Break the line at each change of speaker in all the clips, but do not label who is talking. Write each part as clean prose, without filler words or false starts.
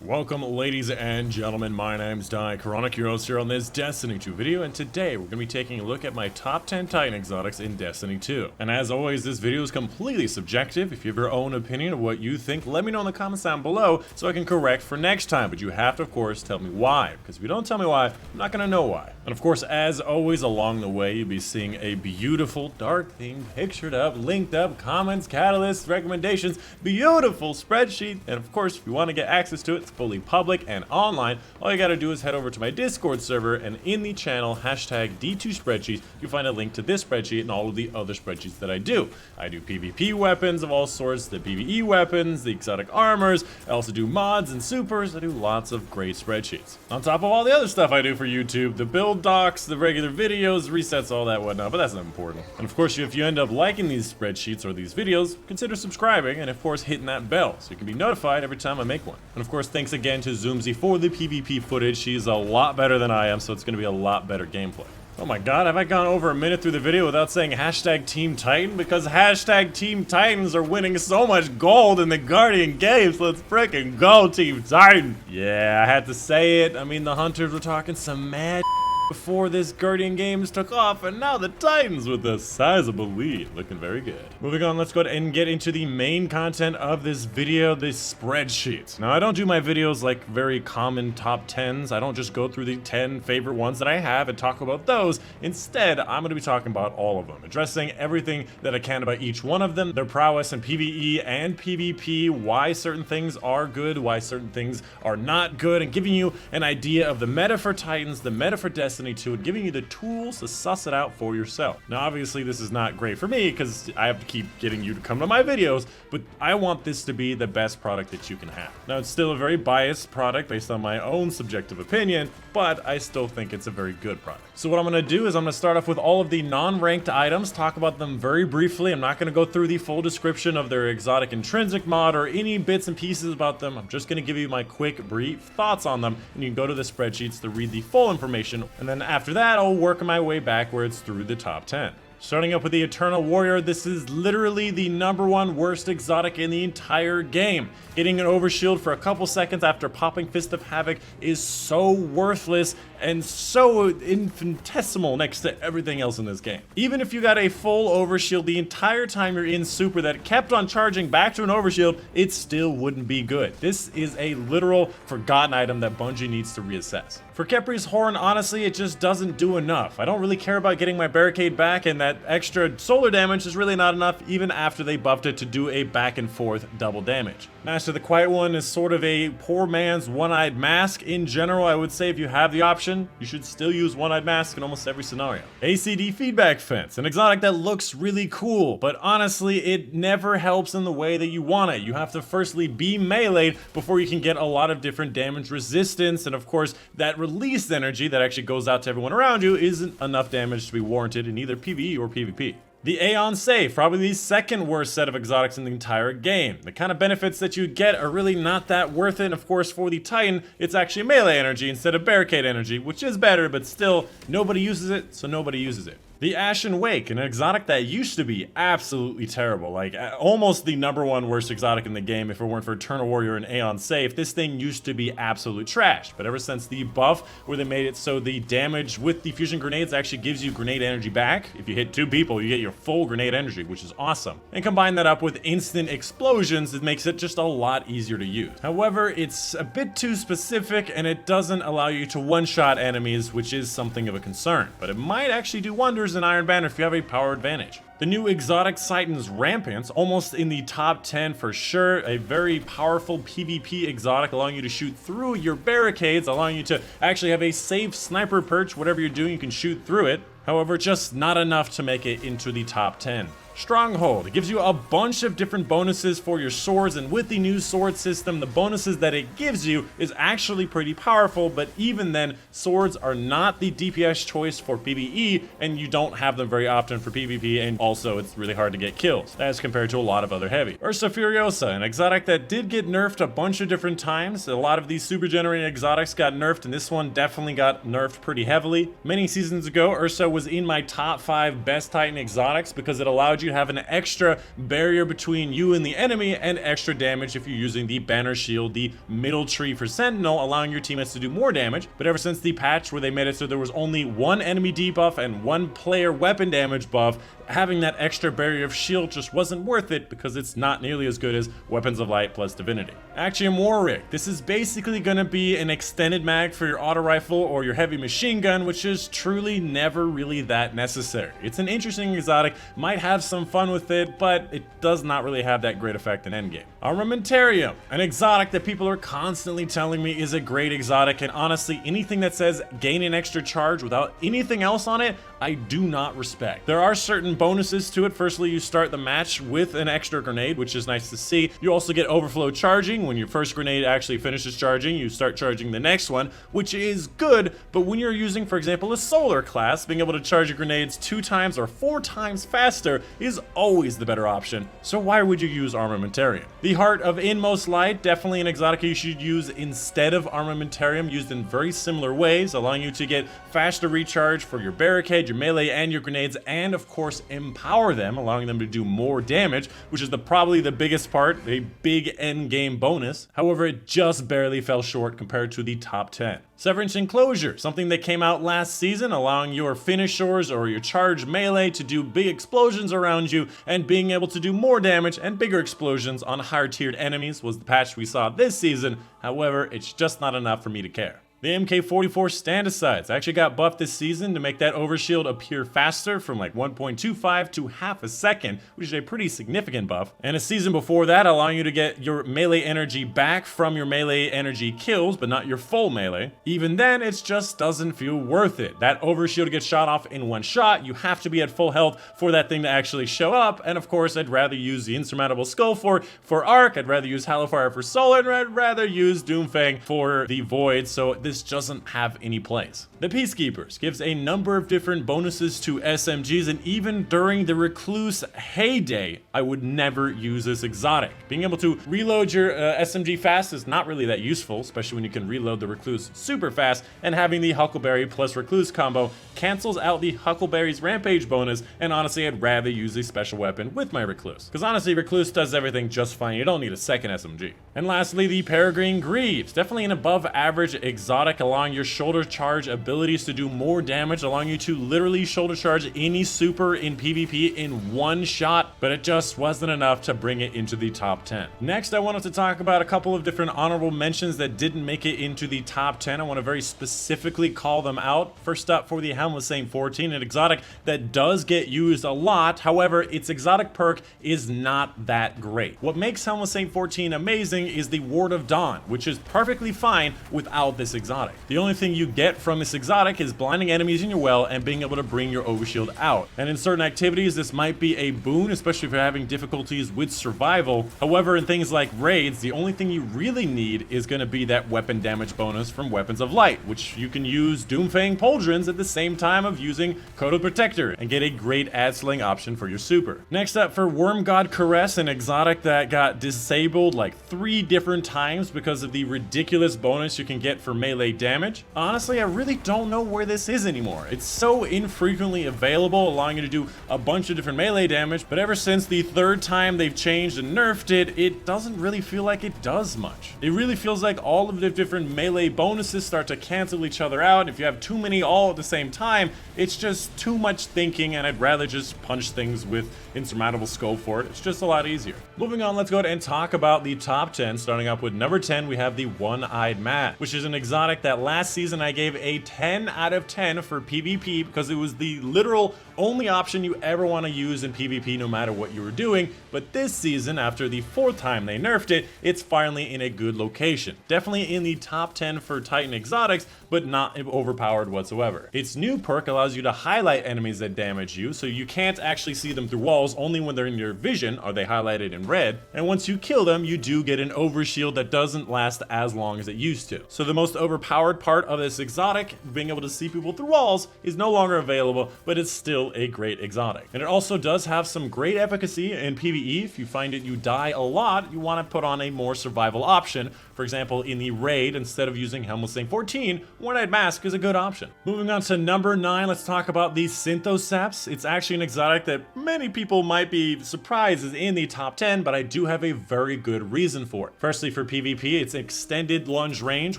Welcome, ladies and gentlemen. My name's Chronic Heroes here on this Destiny 2 video, and today we're going to be taking a look at my top 10 Titan exotics in Destiny 2. And as always, this video is completely subjective. If you have your own opinion of what you think, let me know in the comments down below so I can correct for next time. But you have to, of course, tell me why, because if you don't tell me why, I'm not going to know why. And of course, as always, along the way, you'll be seeing a beautiful, dark-themed, pictured up, linked up, comments, catalysts, recommendations, beautiful spreadsheet. And of course, if you want to get access to it, it's fully public and online. All you gotta do is head over to my Discord server, and in the channel hashtag D2 spreadsheets, you'll find a link to this spreadsheet and all of the other spreadsheets that I do. I do PvP weapons of all sorts, the PvE weapons, the exotic armors. I also do mods and supers. I do lots of great spreadsheets. On top of all the other stuff I do for YouTube, the build docs, the regular videos, resets, all that whatnot, but that's not important. And of course, if you end up liking these spreadsheets or these videos, consider subscribing and of course hitting that bell so you can be notified every time I make one. And of course, thanks again to Zoomzy for the PvP footage. She's a lot better than I am, so it's going to be a lot better gameplay. Oh my god, have I gone over a minute through the video without saying hashtag Team Titan? Because hashtag Team Titans are winning so much gold in the Guardian games. Let's frickin' go, Team Titan! Yeah, I had to say it. I mean, the Hunters were talking some mad before this Guardian Games took off, and now the Titans with a sizable lead. Looking very good. Moving on, let's go ahead and get into the main content of this video, this spreadsheet. Now, I don't do my videos like very common top 10s. I don't just go through the 10 favorite ones that I have and talk about those. Instead, I'm going to be talking about all of them, addressing everything that I can about each one of them, their prowess in PvE and PvP, why certain things are good, why certain things are not good, and giving you an idea of the meta for Titans, the meta for Destiny 2, and giving you the tools to suss it out for yourself. Now, obviously, this is not great for me because I have to keep getting you to come to my videos, but I want this to be the best product that you can have. Now, it's still a very biased product based on my own subjective opinion, but I still think it's a very good product. So what I'm going to do is I'm going to start off with all of the non-ranked items, talk about them very briefly. I'm not going to go through the full description of their exotic intrinsic mod or any bits and pieces about them. I'm just going to give you my quick, brief thoughts on them, and you can go to the spreadsheets to read the full information, and then after that, I'll work my way backwards through the top 10. Starting up with the Eternal Warrior, this is literally the #1 worst exotic in the entire game. Getting an Overshield for a couple seconds after popping Fist of Havoc is so worthless and so infinitesimal next to everything else in this game. Even if you got a full Overshield the entire time you're in Super that kept on charging back to an Overshield, it still wouldn't be good. This is a literal forgotten item that Bungie needs to reassess. For Capricorns Horn, honestly, it just doesn't do enough. I don't really care about getting my barricade back, and that extra solar damage is really not enough even after they buffed it to do a back and forth double damage. Master the Quiet One is sort of a poor man's one-eyed mask. In general, I would say if you have the option, you should still use one-eyed mask in almost every scenario. ACD Feedback Fence, an exotic that looks really cool, but honestly, it never helps in the way that you want it. You have to firstly be meleeed before you can get a lot of different damage resistance, and of course, that released energy that actually goes out to everyone around you isn't enough damage to be warranted in either PvE or PvP. The Aeon Safe, probably the second worst set of exotics in the entire game. The kind of benefits that you get are really not that worth it. Of course, for the Titan, it's actually melee energy instead of barricade energy, which is better, but still, nobody uses it, so nobody uses it. The Ashen Wake, an exotic that used to be absolutely terrible, like almost the #1 worst exotic in the game if it weren't for Eternal Warrior and Aeon Safe. This thing used to be absolute trash, but ever since the buff where they made it so the damage with the fusion grenades actually gives you grenade energy back, if you hit 2 people, you get your full grenade energy, which is awesome. And combine that up with instant explosions, it makes it just a lot easier to use. However, it's a bit too specific, and it doesn't allow you to one-shot enemies, which is something of a concern, but it might actually do wonders in Iron Banner if you have a power advantage. The new exotic Titan's Rampant, almost in the top 10 for sure. A very powerful PvP exotic, allowing you to shoot through your barricades, allowing you to actually have a safe sniper perch. Whatever you're doing, you can shoot through it. However, just not enough to make it into the top 10. Stronghold, it gives you a bunch of different bonuses for your swords, and with the new sword system, the bonuses that it gives you is actually pretty powerful, but even then, swords are not the DPS choice for PvE, and you don't have them very often for PvP, and also it's really hard to get kills, as compared to a lot of other heavy. Ursa Furiosa, an exotic that did get nerfed a bunch of different times. A lot of these super generating exotics got nerfed, and this one definitely got nerfed pretty heavily. Many seasons ago, Ursa was in my top 5 best Titan exotics because it allowed you you have an extra barrier between you and the enemy, and extra damage if you're using the banner shield, the middle tree for Sentinel, allowing your teammates to do more damage. But ever since the patch where they made it so there was only one enemy debuff and one player weapon damage buff, having that extra barrier of shield just wasn't worth it because it's not nearly as good as Weapons of Light plus Divinity. Axiom War Rig. This is basically going to be an extended mag for your auto rifle or your heavy machine gun, which is truly never really that necessary. It's an interesting exotic, might have some fun with it, but it does not really have that great effect in endgame. Armamentarium, an exotic that people are constantly telling me is a great exotic, and honestly, anything that says gain an extra charge without anything else on it, I do not respect. There are certain bonuses to it. Firstly, you start the match with an extra grenade, which is nice to see. You also get overflow charging. When your first grenade actually finishes charging, you start charging the next one, which is good, but when you're using, for example, a solar class, being able to charge your grenades 2 times or 4 times faster is always the better option. So why would you use Armamentarium? The Heart of Inmost Light, definitely an exotic you should use instead of Armamentarium, used in very similar ways, allowing you to get faster recharge for your barricade, your melee, and your grenades, and of course empower them, allowing them to do more damage, which is probably the biggest part, a big end game bonus. However, it just barely fell short compared to the top 10. Severance Enclosure, something that came out last season, allowing your finishers or your charged melee to do big explosions around you, and being able to do more damage and bigger explosions on higher tiered enemies was the patch we saw this season. However, it's just not enough for me to care. The MK44 stand-asides actually got buffed this season to make that overshield appear faster from like 1.25 to half a second, which is a pretty significant buff. And a season before that, allowing you to get your melee energy back from your melee energy kills, but not your full melee. Even then, it just doesn't feel worth it. That overshield gets shot off in one shot. You have to be at full health for that thing to actually show up. And of course, I'd rather use the Insurmountable Skull for Arc. I'd rather use Hallowfire for Solar, and I'd rather use Doomfang for the Void. So this doesn't have any place. The Peacekeepers gives a number of different bonuses to SMGs, and even during the Recluse heyday, I would never use this exotic. Being able to reload your SMG fast is not really that useful, especially when you can reload the Recluse super fast, and having the Huckleberry plus Recluse combo cancels out the Huckleberry's Rampage bonus, and honestly, I'd rather use a special weapon with my Recluse. Because honestly, Recluse does everything just fine. You don't need a second SMG. And lastly, the Peregrine Greaves. Definitely an above average exotic, allowing your shoulder charge abilities to do more damage, allowing you to literally shoulder charge any super in PvP in one shot, but it just wasn't enough to bring it into the top 10. Next, I wanted to talk about a couple of different honorable mentions that didn't make it into the top 10. I want to very specifically call them out. First up, for the Helmless Saint 14, an exotic that does get used a lot. However, its exotic perk is not that great. What makes Helmless Saint 14 amazing is the Ward of Dawn, which is perfectly fine without this exotic. The only thing you get from this exotic is blinding enemies in your well and being able to bring your overshield out. And in certain activities, this might be a boon, especially if you're having difficulties with survival. However, in things like raids, the only thing you really need is going to be that weapon damage bonus from Weapons of Light, which you can use Doomfang Pauldrons at the same time of using Cradle Protector and get a great ad sling option for your super. Next up, for Worm God Caress, an exotic that got disabled like 3 different times because of the ridiculous bonus you can get for melee damage. Honestly, I really don't know where this is anymore. It's so infrequently available, allowing you to do a bunch of different melee damage, but ever since the 3rd time they've changed and nerfed it, it doesn't really feel like it does much. It really feels like all of the different melee bonuses start to cancel each other out. If you have too many all at the same time, it's just too much thinking, and I'd rather just punch things with Insurmountable Skull for it. It's just a lot easier. Moving on, let's go ahead and talk about the top 10. Starting up with number 10, we have the One-Eyed Man, which is an exotic that last season I gave a 10 out of 10 for PvP because it was the literal only option you ever want to use in PvP no matter what you were doing. But this season, after the 4th time they nerfed it, it's finally in a good location. Definitely in the top 10 for Titan exotics, but not overpowered whatsoever. Its new perk allows you to highlight enemies that damage you, so you can't actually see them through walls. Only when they're in your vision are they highlighted in red. And once you kill them, you do get an overshield that doesn't last as long as it used to. So the most overpowered part of this exotic, being able to see people through walls, is no longer available, but it's still a great exotic. And it also does have some great efficacy in PvE. If you find it you die a lot, you want to put on a more survival option. For example, in the raid, instead of using Helmut Sing 14, One-Eyed Mask is a good option. Moving on to number 9, let's talk about the Synthos Saps. It's actually an exotic that many people might be surprised is in the top 10, but I do have a very good reason for it. Firstly, for PvP, it's extended lunge range,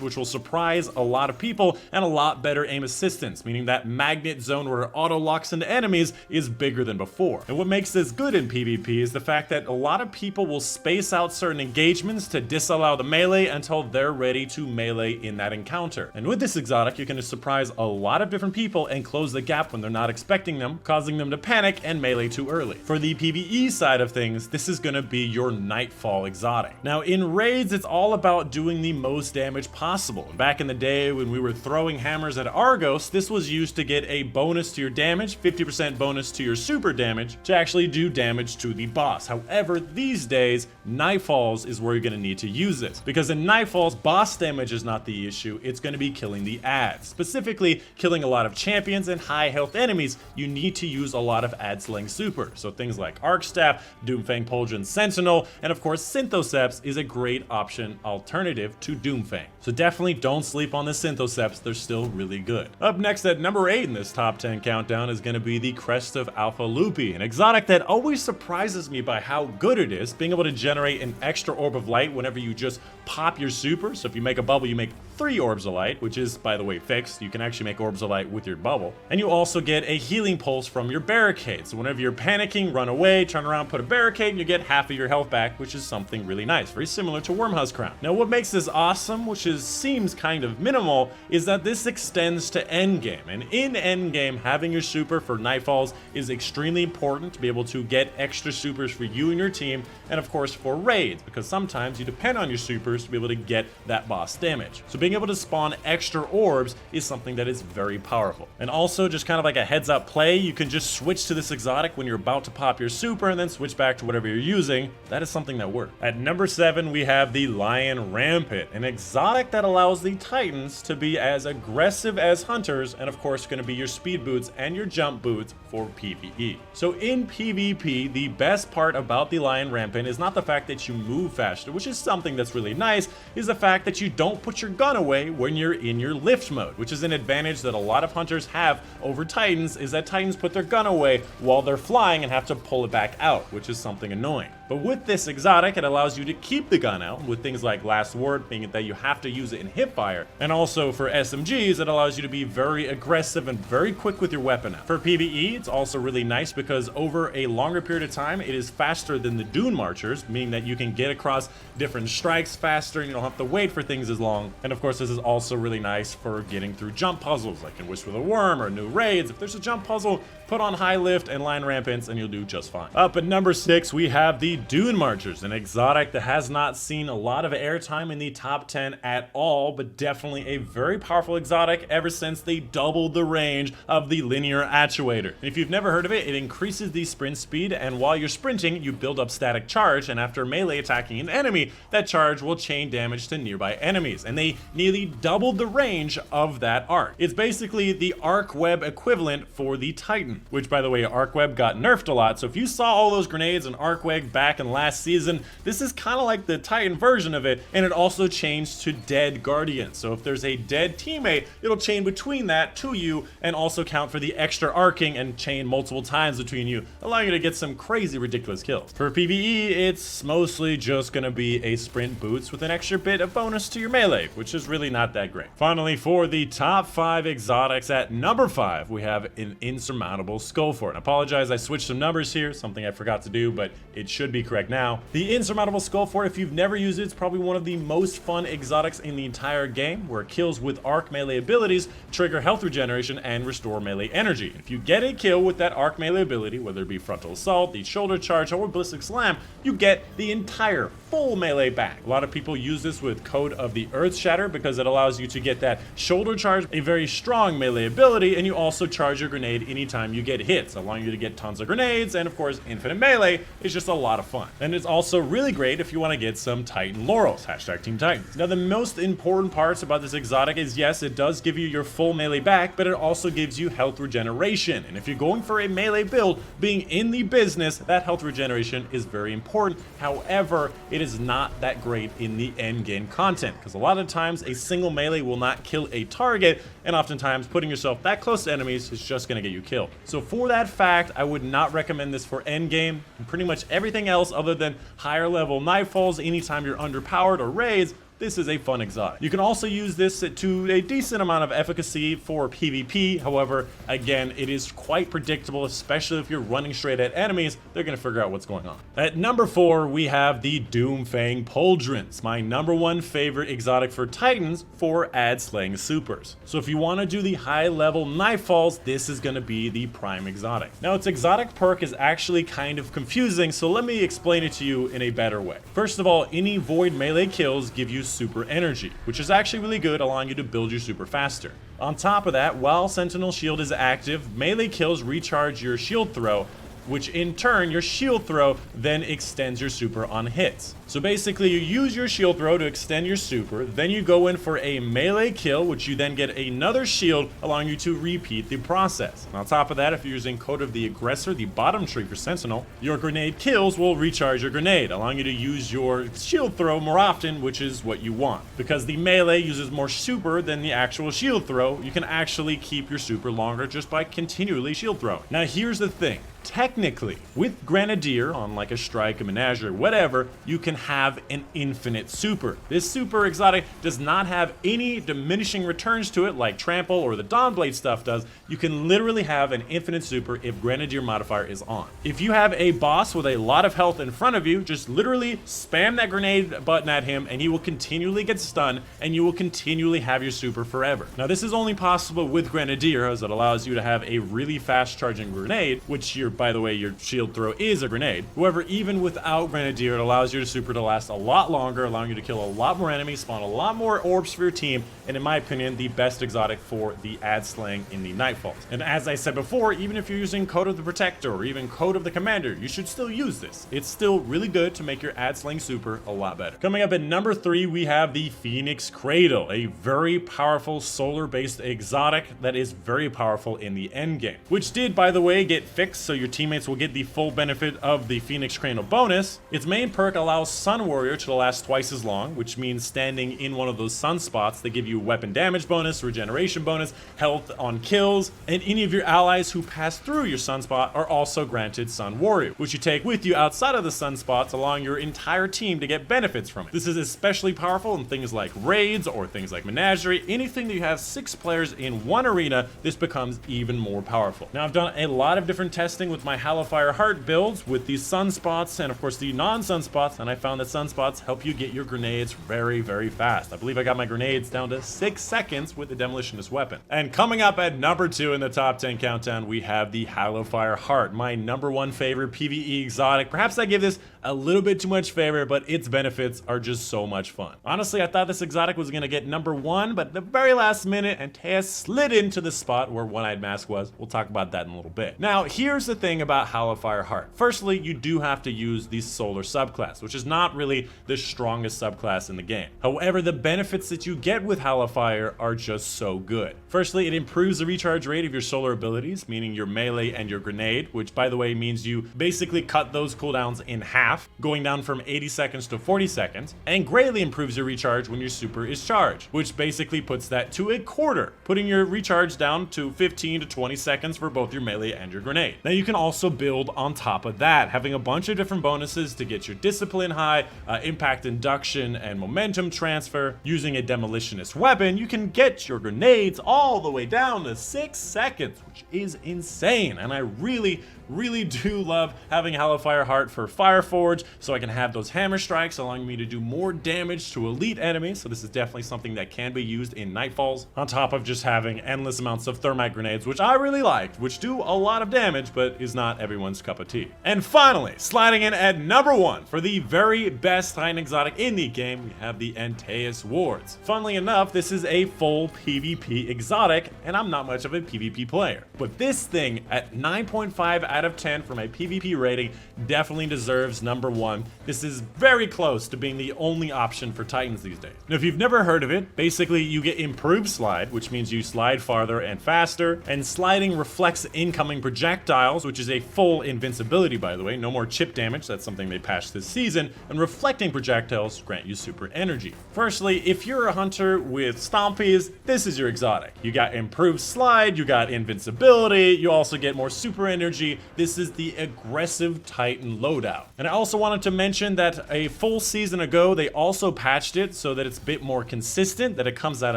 which will surprise a lot of people, and a lot better aim assistance, meaning that magnet zone where it auto locks into enemies is bigger than before. And what makes this good in PvP is the fact that a lot of people will space out certain engagements to disallow the melee until they're ready to melee in that encounter. And with this exotic, you can surprise a lot of different people and close the gap when they're not expecting them, causing them to panic and melee too early. For the PvE side of things, this is going to be your Nightfall exotic. Now in raids, it's all about doing the most damage possible. And back in the day when we were throwing hammers at Argos, this was used to get a bonus to your damage, 50% bonus to your super damage, to actually do damage to the boss. However, these days, Nightfalls is where you're going to need to use this, because in Nightfalls, boss damage is not the issue, it's going to be killing the ads. Specifically, killing a lot of champions and high health enemies, you need to use a lot of ad slaying super. So things like Arc Staff, Doomfang Pauldron Sentinel, and of course Synthoseps is a great option alternative to Doomfang. So definitely don't sleep on the Synthoseps, they're still really good. Up next at number 8 in this top 10 countdown is going to be the Crest of Alpha Lupi, an exotic that always surprises me by how good it is, being able to generate an extra orb of light whenever you just pop your super. So if you make a bubble, you make 3 orbs of light, which is, by the way, fixed. You can actually make orbs of light with your bubble. And you also get a healing pulse from your barricade. So whenever you're panicking, run away, turn around, put a barricade, and you get half of your health back, which is something really nice. Very similar to Wormhouse Crown. Now, what makes this awesome, which seems kind of minimal, is that this extends to endgame. And in endgame, having your super for Nightfalls is extremely important to be able to get extra supers for you and your team, and of course for raids, because sometimes you depend on your supers to be able to get that boss damage. So being able to spawn extra orbs is something that is very powerful. And also, just kind of like a heads up play, you can just switch to this exotic when you're about to pop your super and then switch back to whatever you're using. That is something that works. At number 7, we have the Lion Rampant, an exotic that allows the Titans to be as aggressive as hunters, and of course going to be your speed boots and your jump boots for PvE. So in PvP, the best part about the Lion Rampant is not the fact that you move faster, which is something that's really nice, is the fact that you don't put your gun away when you're in your lift mode, which is an advantage that a lot of hunters have over Titans, is that Titans put their gun away while they're flying and have to pull it back out, which is something annoying. But with this exotic, it allows you to keep the gun out with things like Last Word, being that you have to use it in hipfire. And also for SMGs, it allows you to be very aggressive and very quick with your weapon out. For PvE, it's also really nice because over a longer period of time, it is faster than the Dune Marchers, meaning that you can get across different strikes faster and you don't have to wait for things as long. And of course, this is also really nice for getting through jump puzzles like in Wish with a Worm or new raids. If there's a jump puzzle, put on High Lift and Lion Rampants and you'll do just fine. Up at number 6, we have the Dune Marchers, an exotic that has not seen a lot of airtime in the top 10 at all, but definitely a very powerful exotic ever since they doubled the range of the linear actuator. And if you've never heard of it, it increases the sprint speed, and while you're sprinting, you build up static charge, and after melee attacking an enemy, that charge will chain damage to nearby enemies, and they nearly doubled the range of that arc. It's basically the arc web equivalent for the Titan, which by the way, arc web got nerfed a lot, so if you saw all those grenades and arc web back in last season, this is kind of like the Titan version of it, and it also changed to dead guardians. So if there's a dead teammate, it'll chain between that to you and also count for the extra arcing and chain multiple times between you, allowing you to get some crazy ridiculous kills. For PvE, it's mostly just gonna be a sprint boots with an extra bit of bonus to your melee, which is really not that great. Finally, for the top 5 exotics, at number 5, we have an Insurmountable Skull for it. I apologize, I switched some numbers here, something I forgot to do, but it should be correct now. The Insurmountable Skull for it, if you've never used it, it's probably one of the most fun exotics in the entire game, where kills with arc melee abilities trigger health regeneration and restore melee energy. If you get a kill with that arc melee ability, whether it be frontal assault, the shoulder charge, or ballistic slam, you get the entire full melee back. A lot of people use this with Code of the Earth Shatter because it allows you to get that shoulder charge, a very strong melee ability, and you also charge your grenade anytime you get hits, allowing you to get tons of grenades, and of course infinite melee is just a lot of fun. And it's also really great if you want to get some Titan laurels, hashtag Team Titans. Now the most important parts about this exotic is, yes, it does give you your full melee back, but it also gives you health regeneration, and if you're going for a melee build, being in the business, that health regeneration is very important. However, it it is not that great in the end game content, because a lot of times a single melee will not kill a target, and oftentimes putting yourself that close to enemies is just going to get you killed. So for that fact, I would not recommend this for end game, and pretty much everything else other than higher level Nightfalls anytime you're underpowered or raids. This is a fun exotic. You can also use this to a decent amount of efficacy for PvP. However, again, it is quite predictable, especially if you're running straight at enemies. They're going to figure out what's going on. At number 4, we have the Doomfang Pauldrons, my number 1 favorite exotic for Titans for ad slaying supers. So if you want to do the high level Nightfalls, this is going to be the prime exotic. Now, its exotic perk is actually kind of confusing, so let me explain it to you in a better way. First of all, any void melee kills give you super energy, which is actually really good, allowing you to build your super faster. On top of that, while Sentinel Shield is active, melee kills recharge your shield throw, which in turn, your shield throw then extends your super on hits. So basically, you use your shield throw to extend your super, then you go in for a melee kill, which you then get another shield, allowing you to repeat the process. And on top of that, if you're using Code of the Aggressor, the bottom tree for Sentinel, your grenade kills will recharge your grenade, allowing you to use your shield throw more often, which is what you want. Because the melee uses more super than the actual shield throw, you can actually keep your super longer just by continually shield throwing. Now here's the thing. Technically, with Grenadier on like a Strike, a Menagerie, whatever, you can have an infinite super. This super exotic does not have any diminishing returns to it like Trample or the Dawnblade stuff does. You can literally have an infinite super if Grenadier modifier is on. If you have a boss with a lot of health in front of you, just literally spam that grenade button at him and he will continually get stunned and you will continually have your super forever. Now this is only possible with Grenadier, as it allows you to have a really fast charging grenade, which by the way, your shield throw is a grenade. However, even without Grenadier, it allows your super to last a lot longer, allowing you to kill a lot more enemies, spawn a lot more orbs for your team, and in my opinion, the best exotic for the ad slaying in the Nightfalls. And as I said before, even if you're using Code of the Protector or even Code of the Commander, you should still use this. It's still really good to make your ad slaying super a lot better. Coming up at number 3, we have the Phoenix Cradle, a very powerful solar-based exotic that is very powerful in the end game, which did, by the way, get fixed so your teammates will get the full benefit of the Phoenix Cradle bonus. Its main perk allows Sun Warrior to last twice as long, which means standing in one of those sun spots, they give you weapon damage bonus, regeneration bonus, health on kills, and any of your allies who pass through your sunspot are also granted Sun Warrior, which you take with you outside of the sunspots, allowing your entire team to get benefits from it. This is especially powerful in things like raids or things like Menagerie. Anything that you have 6 players in one arena, this becomes even more powerful. Now I've done a lot of different testing with my Hellfire Heart builds with these sunspots and of course the non-sunspots, and I found that sunspots help you get your grenades very, very fast. I believe I got my grenades down to 6 seconds with the Demolitionist weapon. And coming up at number 2 in the top 10 countdown, we have the Hellfire Heart, my number 1 favorite PvE exotic. Perhaps I give this a little bit too much favor, but its benefits are just so much fun. Honestly, I thought this exotic was gonna get number 1, but at the very last minute, Antaeus slid into the spot where One-Eyed Mask was. We'll talk about that in a little bit. Now, here's the thing about Hellfire Heart. Firstly, you do have to use the solar subclass, which is not really the strongest subclass in the game. However, the benefits that you get with Hellfire are just so good. Firstly, it improves the recharge rate of your solar abilities, meaning your melee and your grenade, which by the way means you basically cut those cooldowns in half, going down from 80 seconds to 40 seconds, and greatly improves your recharge when your super is charged, which basically puts that to a quarter, putting your recharge down to 15 to 20 seconds for both your melee and your grenade. Now you can also build on top of that, having a bunch of different bonuses to get your discipline high, impact induction, and momentum transfer. Using a Demolitionist weapon, you can get your grenades all the way down to 6 seconds, which is insane. And I really do love having Hellfire Heart for Fireforge, so I can have those hammer strikes, allowing me to do more damage to elite enemies. So this is definitely something that can be used in Nightfalls, on top of just having endless amounts of thermite grenades, which I really liked, which do a lot of damage, but is not everyone's cup of tea. And finally, sliding in at number 1 for the very best Titan exotic in the game, we have the Antaeus Wards. Funnily enough, this is a full PvP exotic, and I'm not much of a PvP player, but this thing at 9.5 out out of 10 for my PvP rating. Definitely deserves number 1. This is very close to being the only option for Titans these days. Now, if you've never heard of it, basically you get improved slide, which means you slide farther and faster, and sliding reflects incoming projectiles, which is a full invincibility, by the way. No more chip damage, that's something they patched this season, and reflecting projectiles grant you super energy. Firstly, if you're a hunter with stompies, this is your exotic. You got improved slide, you got invincibility, you also get more super energy. This is the aggressive Titan loadout. And I also wanted to mention that a full season ago, they also patched it so that it's a bit more consistent, that it comes out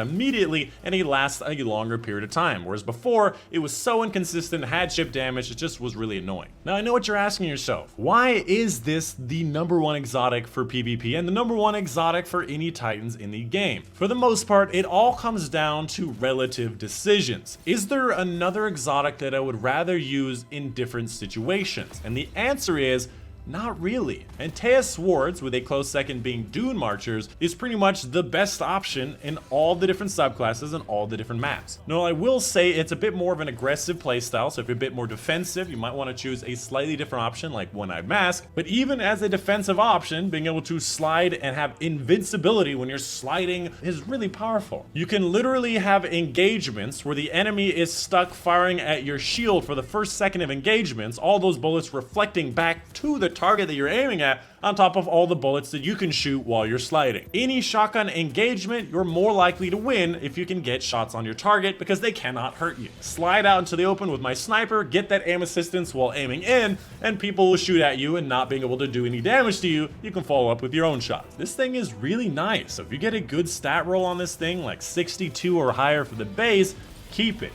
immediately and it lasts a longer period of time. Whereas before, it was so inconsistent, had chip damage, it just was really annoying. Now, I know what you're asking yourself. Why is this the number 1 exotic for PvP and the number 1 exotic for any Titans in the game? For the most part, it all comes down to relative decisions. Is there another exotic that I would rather use in different situations? And the answer is, not really. Antaeus Swords, with a close second being Dune Marchers, is pretty much the best option in all the different subclasses and all the different maps. Now, I will say it's a bit more of an aggressive playstyle, so if you're a bit more defensive, you might want to choose a slightly different option like One-Eyed Mask. But even as a defensive option, being able to slide and have invincibility when you're sliding is really powerful. You can literally have engagements where the enemy is stuck firing at your shield for the first second of engagements, all those bullets reflecting back to the target that you're aiming at, on top of all the bullets that you can shoot while you're sliding. Any shotgun engagement, you're more likely to win if you can get shots on your target because they cannot hurt you. Slide out into the open with my sniper, get that aim assistance while aiming in, and people will shoot at you and not being able to do any damage to you, you can follow up with your own shots. This thing is really nice. So if you get a good stat roll on this thing, like 62 or higher for the base, keep it.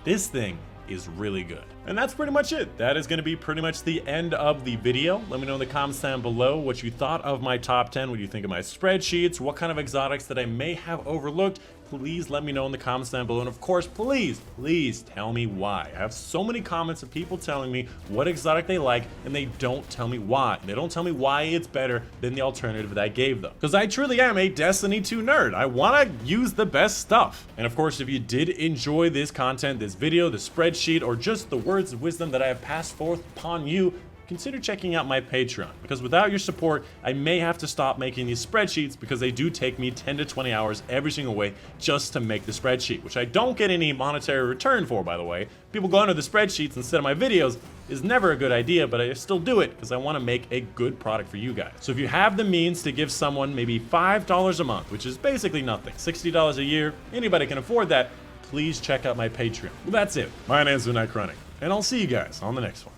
This thing is really good. And that's pretty much it. That is going to be pretty much the end of the video. Let me know in the comments down below what you thought of my top 10. What do you think of my spreadsheets? What kind of exotics that I may have overlooked? Please let me know in the comments down below. And of course, please tell me why. I have so many comments of people telling me what exotic they like, and they don't tell me why. They don't tell me why it's better than the alternative that I gave them. Because I truly am a Destiny 2 nerd. I want to use the best stuff. And of course, if you did enjoy this content, this video, the spreadsheet, or just the words of wisdom that I have passed forth upon you, consider checking out my Patreon, because without your support, I may have to stop making these spreadsheets because they do take me 10 to 20 hours every single way just to make the spreadsheet, which I don't get any monetary return for, by the way. People go into the spreadsheets instead of my videos is never a good idea, but I still do it because I want to make a good product for you guys. So if you have the means to give someone maybe $5 a month, which is basically nothing, $60 a year, anybody can afford that, please check out my Patreon. Well, that's it. My name's Nightfall, and I'll see you guys on the next one.